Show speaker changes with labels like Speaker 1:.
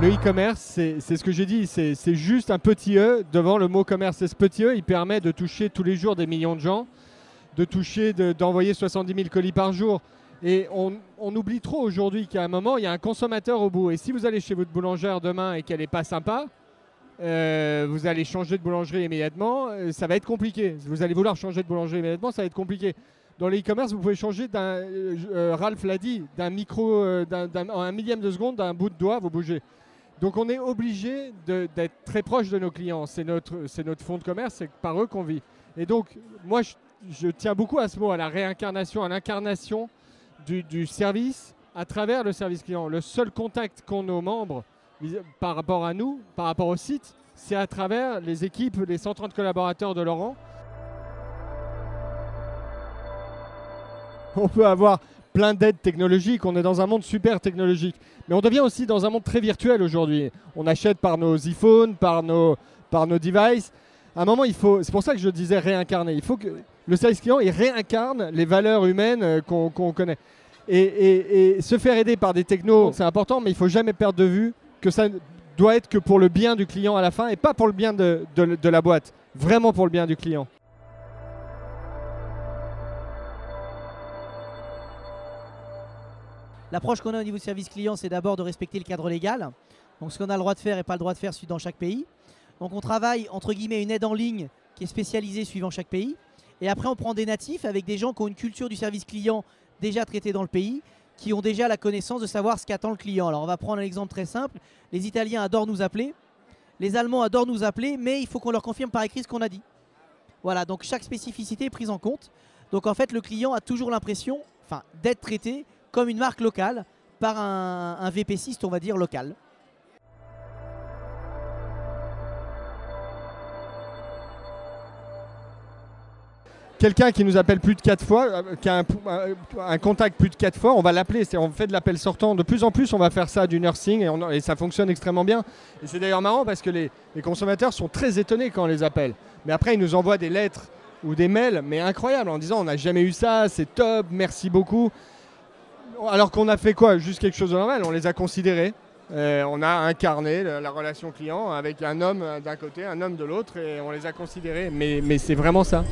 Speaker 1: Le e-commerce, c'est ce que j'ai dit, c'est juste un petit E devant le mot commerce. Et ce petit E, il permet de toucher tous les jours des millions de gens, de toucher, d'envoyer 70 000 colis par jour. Et on oublie trop aujourd'hui qu'à un moment, il y a un consommateur au bout. Et si vous allez chez votre boulangère demain et qu'elle n'est pas sympa, vous allez changer de boulangerie immédiatement, ça va être compliqué. Vous allez vouloir changer de boulangerie immédiatement, ça va être compliqué. Dans le e-commerce, vous pouvez changer Ralph l'a dit, d'un micro, en un millième de seconde, d'un bout de doigt, vous bougez. Donc on est obligé d'être très proche de nos clients. C'est notre fonds de commerce, c'est par eux qu'on vit. Et donc, moi, je tiens beaucoup à ce mot, à la réincarnation, à l'incarnation du service à travers le service client. Le seul contact qu'ont nos membres par rapport à nous, par rapport au site, c'est à travers les équipes, les 130 collaborateurs de Laurent. On peut avoir plein d'aides technologiques, on est dans un monde super technologique. Mais on devient aussi dans un monde très virtuel aujourd'hui. On achète par nos iPhones, par nos devices. À un moment, c'est pour ça que je disais réincarner. Il faut que le service client il réincarne les valeurs humaines qu'on connaît. Et se faire aider par des technos, c'est important, mais il ne faut jamais perdre de vue que ça doit être que pour le bien du client à la fin et pas pour le bien de la boîte. Vraiment pour le bien du client.
Speaker 2: L'approche qu'on a au niveau du service client, c'est d'abord de respecter le cadre légal. Donc ce qu'on a le droit de faire et pas le droit de faire dans chaque pays. Donc on travaille entre guillemets une aide en ligne qui est spécialisée suivant chaque pays. Et après on prend des natifs avec des gens qui ont une culture du service client déjà traitée dans le pays, qui ont déjà la connaissance de savoir ce qu'attend le client. Alors on va prendre un exemple très simple. Les Italiens adorent nous appeler, les Allemands adorent nous appeler, mais il faut qu'on leur confirme par écrit ce qu'on a dit. Voilà, donc chaque spécificité est prise en compte. Donc en fait le client a toujours l'impression d'être traité comme une marque locale par un VPCiste, on va dire, local.
Speaker 1: Quelqu'un qui nous appelle plus de 4 fois, qui a un contact plus de 4 fois, on va l'appeler. On fait de l'appel sortant. De plus en plus, on va faire ça du nursing et ça fonctionne extrêmement bien. Et c'est d'ailleurs marrant parce que les consommateurs sont très étonnés quand on les appelle. Mais après, ils nous envoient des lettres ou des mails, mais incroyables, en disant on n'a jamais eu ça, c'est top, merci beaucoup. Alors qu'on a fait quoi? Juste quelque chose de normal, on les a considérés. On a incarné la relation client avec un homme d'un côté, un homme de l'autre, et on les a considérés. Mais c'est vraiment ça.